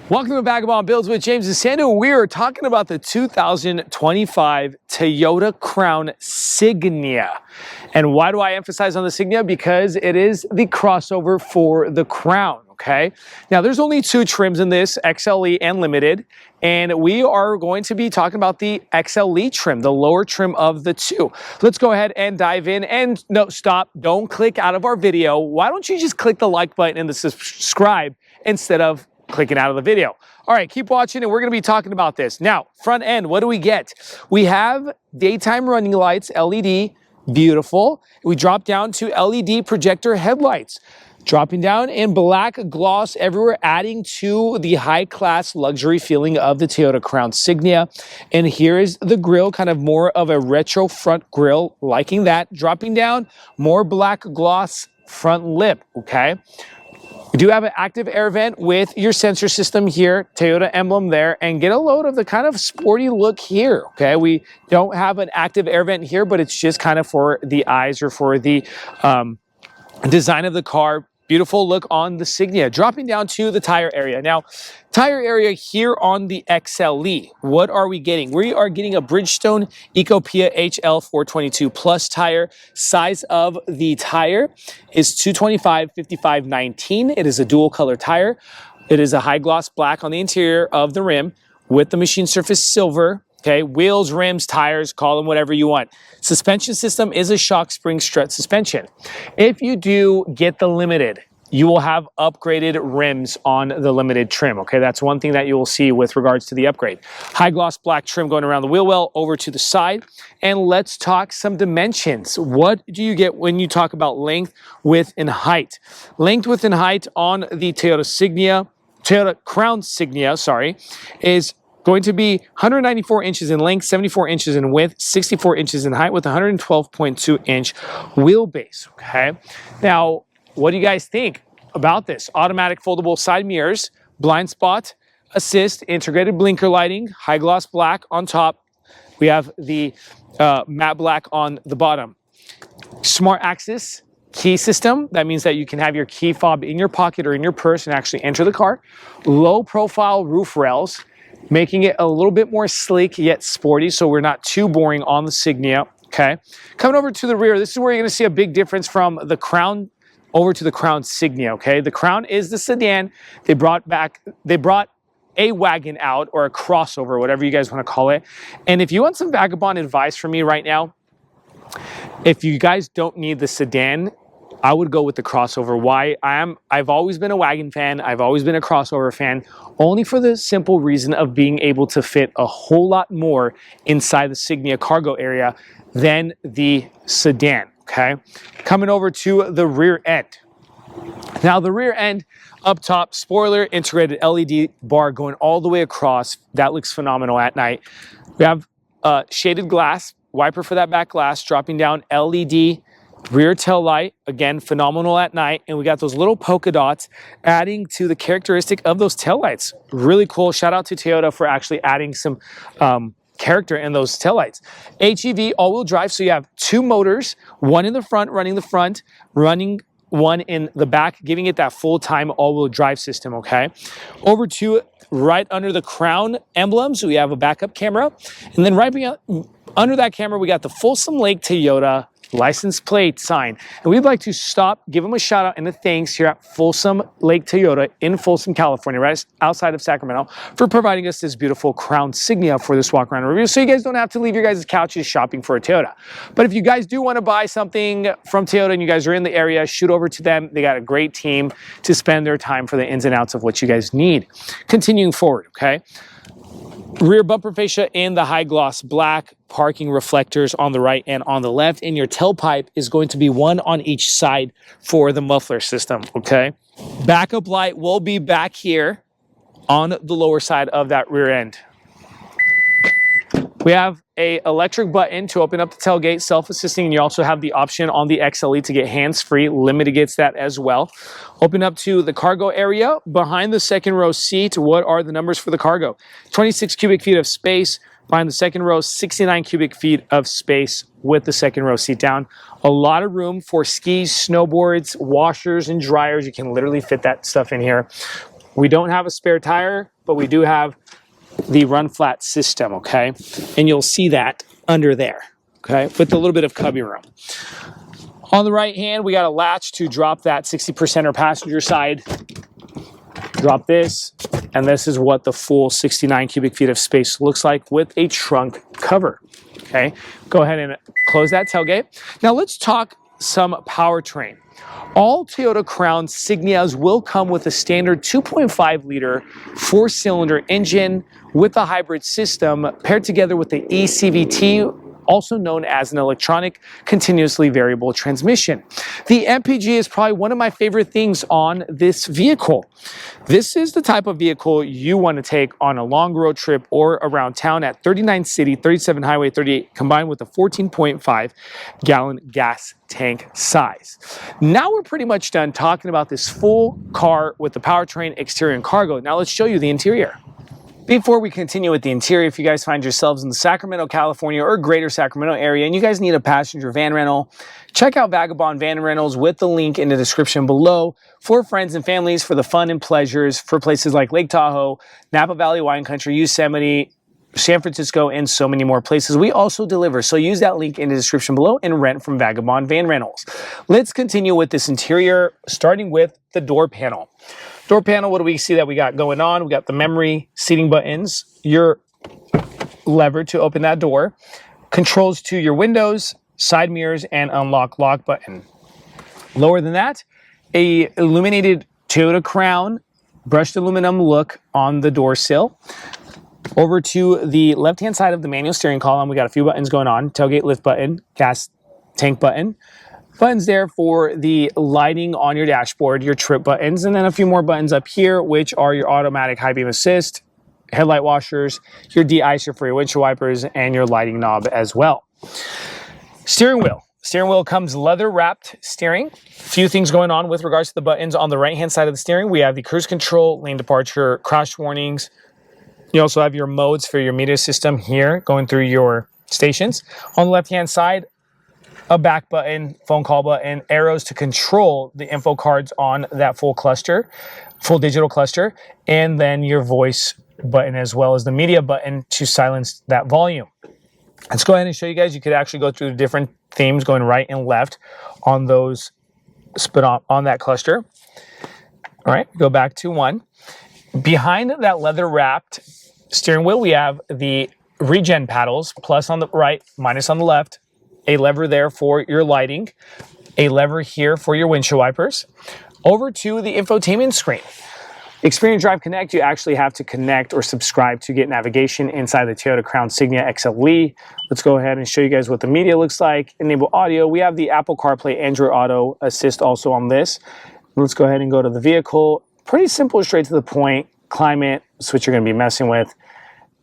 Welcome to Vagabond Builds with James and Sando. We are talking about the 2025 Toyota Crown Signia. And why do I emphasize on the Signia? Because it is the crossover for the Crown, okay? Now, there's only two trims in this, XLE and Limited. And we are going to be talking about the XLE trim, the lower trim of the two. Let's go ahead and dive in. And no, stop. Don't click out of our video. Why don't you just click the like button and the subscribe instead of clicking out of the video. All right, keep watching and we're gonna be talking about this. Now, front end, what do we get? We have daytime running lights, LED, beautiful. We drop down to LED projector headlights. Dropping down in black gloss everywhere, adding to the high-class luxury feeling of the Toyota Crown Signia. And here is the grille, kind of more of a retro front grille, liking that. Dropping down, more black gloss front lip, okay? We do have an active air vent with your sensor system here, Toyota emblem there, and get a load of the kind of sporty look here, okay? We don't have an active air vent here, but it's just kind of for the eyes or for the design of the car. Beautiful look on the Signia. Dropping down to the tire area. Now, tire area here on the XLE. What are we getting? We are getting a Bridgestone Ecopia HL 422 Plus tire. Size of the tire is 225/55/19. It is a dual color tire. It is a high gloss black on the interior of the rim with the machine surface silver. Okay, wheels, rims, tires, call them whatever you want. Suspension system is a shock spring strut suspension. If you do get the Limited, you will have upgraded rims on the Limited trim. Okay, that's one thing that you will see with regards to the upgrade. High gloss black trim going around the wheel well over to the side. And let's talk some dimensions. What do you get when you talk about length, width, and height? Length, width, and height on the Toyota Crown Signia, sorry, is going to be 194 inches in length, 74 inches in width, 64 inches in height with 112.2 inch wheelbase, okay? Now, what do you guys think about this? Automatic foldable side mirrors, blind spot assist, integrated blinker lighting, high gloss black on top. We have the matte black on the bottom. Smart access key system. That means that you can have your key fob in your pocket or in your purse and actually enter the car. Low profile roof rails, making it a little bit more sleek yet sporty, so we're not too boring on the Signia, okay? Coming over to the rear, this is where you're gonna see a big difference from the Crown over to the Crown Signia, okay? The Crown is the sedan. They brought a wagon out, or a crossover, whatever you guys wanna call it. And if you want some vagabond advice from me right now, if you guys don't need the sedan, I would go with the crossover. Why? I've always been a wagon fan. I've always been a crossover fan, only for the simple reason of being able to fit a whole lot more inside the Signia cargo area than the sedan, okay? Coming over to the rear end. Now the rear end up top, spoiler, integrated LED bar going all the way across. That looks phenomenal at night. We have shaded glass, wiper for that back glass, dropping down LED rear tail light, again, phenomenal at night. And we got those little polka dots adding to the characteristic of those tail lights. Really cool. Shout out to Toyota for actually adding some character in those tail lights. HEV all-wheel drive, so you have two motors, one in the front, running one in the back, giving it that full-time all-wheel drive system, okay? Over to right under the Crown emblem, so we have a backup camera. And then right under that camera, we got the Folsom Lake Toyota license plate sign. And we'd like to give them a shout out and a thanks here at Folsom Lake Toyota in Folsom, California, right outside of Sacramento, for providing us this beautiful Crown Signia for this walk around review. So you guys don't have to leave your guys' couches shopping for a Toyota. But if you guys do want to buy something from Toyota and you guys are in the area, shoot over to them. They got a great team to spend their time for the ins and outs of what you guys need. Continuing forward, okay? Rear bumper fascia in the high gloss black, parking reflectors on the right and on the left, and your tailpipe is going to be one on each side for the muffler system, okay? Backup light will be back here on the lower side of that rear end. We have a electric button to open up the tailgate, self-assisting, and you also have the option on the XLE to get hands-free. Limited gets that as well. Open up to the cargo area. Behind the second row seat, what are the numbers for the cargo? 26 cubic feet of space. Behind the second row, 69 cubic feet of space with the second row seat down. A lot of room for skis, snowboards, washers, and dryers. You can literally fit that stuff in here. We don't have a spare tire, but we do have the run flat system, okay? And you'll see that under there, okay? With a little bit of cubby room. On the right hand, we got a latch to drop that 60% or passenger side. Drop this, and this is what the full 69 cubic feet of space looks like with a trunk cover, okay? Go ahead and close that tailgate. Now let's talk some powertrain. All Toyota Crown Signias will come with a standard 2.5 liter 4-cylinder engine with a hybrid system paired together with the eCVT, also known as an electronic continuously variable transmission. The MPG is probably one of my favorite things on this vehicle. This is the type of vehicle you want to take on a long road trip or around town at 39 city, 37 highway, 38, combined with a 14.5 gallon gas tank size. Now we're pretty much done talking about this full car with the powertrain, exterior, and cargo. Now let's show you the interior. Before we continue with the interior, if you guys find yourselves in the Sacramento, California or greater Sacramento area and you guys need a passenger van rental, check out Vagabond Van Rentals with the link in the description below for friends and families for the fun and pleasures for places like Lake Tahoe, Napa Valley Wine Country, Yosemite, San Francisco, and so many more places. We also deliver, so use that link in the description below and rent from Vagabond Van Rentals. Let's continue with this interior, starting with the door panel. Door panel, what do we see that we got going on? We got the memory seating buttons, your lever to open that door, controls to your windows, side mirrors, and unlock lock button. Lower than that, a illuminated Toyota Crown brushed aluminum look on the door sill. Over to the left-hand side of the manual steering column, we got a few buttons going on. Tailgate lift button, gas tank button. Buttons there for the lighting on your dashboard, your trip buttons, and then a few more buttons up here, which are your automatic high beam assist, headlight washers, your de-icer for your windshield wipers, and your lighting knob as well. Steering wheel. Steering wheel comes leather-wrapped steering. A few things going on with regards to the buttons. On the right-hand side of the steering, we have the cruise control, lane departure, crash warnings. You also have your modes for your media system here going through your stations. On the left-hand side, a back button, phone call button, arrows to control the info cards on that full cluster, full digital cluster, and then your voice button as well as the media button to silence that volume. Let's go ahead and show you guys. You could actually go through the different themes going right and left on those, on that cluster. All right, go back to one. Behind that leather-wrapped steering wheel, we have the regen paddles, plus on the right, minus on the left. A lever there for your lighting, a lever here for your windshield wipers. Over to the infotainment screen. Experience Drive Connect, you actually have to connect or subscribe to get navigation inside the Toyota Crown Signia XLE. Let's go ahead and show you guys what the media looks like. Enable audio. We have the Apple CarPlay, Android Auto Assist also on this. Let's go ahead and go to the vehicle. Pretty simple, straight to the point. Climate, that's what you're going to be messing with.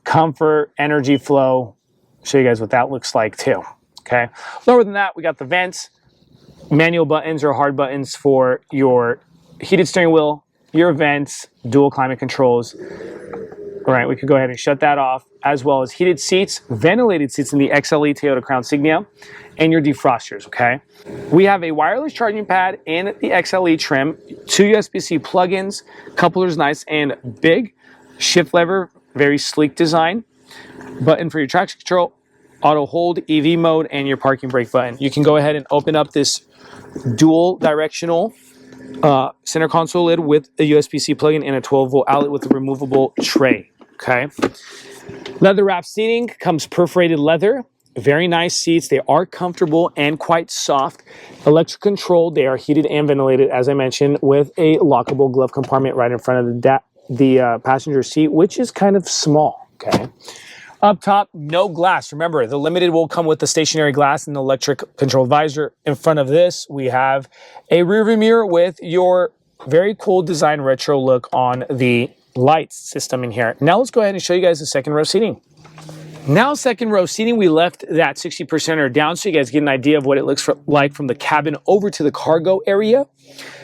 Comfort, energy flow. Show you guys what that looks like too. Okay. Lower than that, we got the vents, manual buttons or hard buttons for your heated steering wheel, your vents, dual climate controls. All right, we could go ahead and shut that off, as well as heated seats, ventilated seats in the XLE Toyota Crown Signia, and your defrosters, okay? We have a wireless charging pad in the XLE trim, 2 USB-C plugins, couplers nice and big, shift lever, very sleek design, button for your traction control, auto hold, EV mode, and your parking brake button. You can go ahead and open up this dual directional center console lid with a USB-C plug-in and a 12-volt outlet with a removable tray, okay? Leather wrap seating comes perforated leather. Very nice seats. They are comfortable and quite soft. Electric controlled. They are heated and ventilated, as I mentioned, with a lockable glove compartment right in front of the passenger seat, which is kind of small, okay? Up top, no glass. Remember, the Limited will come with the stationary glass and the electric controlled visor. In front of this, we have a rear view mirror with your very cool design retro look on the lights system in here. Now let's go ahead and show you guys the second row seating. Now second row seating, we left that 60%er down so you guys get an idea of what it looks like from the cabin over to the cargo area.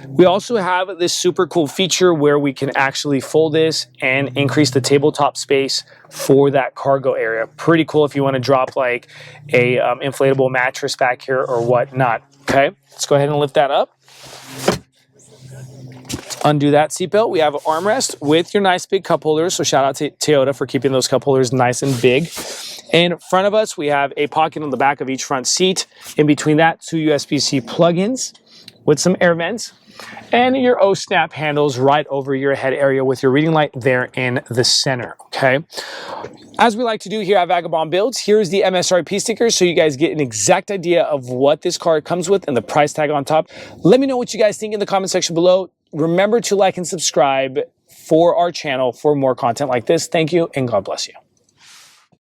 We also have this super cool feature where we can actually fold this and increase the tabletop space for that cargo area. Pretty cool if you want to drop like a inflatable mattress back here or whatnot. Okay, let's go ahead and lift that up. Let's Undo that seatbelt. We have an armrest with your nice big cup holders. So shout out to Toyota for keeping those cup holders nice and big. In front of us, we have a pocket on the back of each front seat. In between that, 2 USB-C plug-ins with some air vents. And your O-snap handles right over your head area with your reading light there in the center, okay? As we like to do here at Vagabond Builds, here's the MSRP sticker so you guys get an exact idea of what this car comes with and the price tag on top. Let me know what you guys think in the comment section below. Remember to like and subscribe for our channel for more content like this. Thank you and God bless you.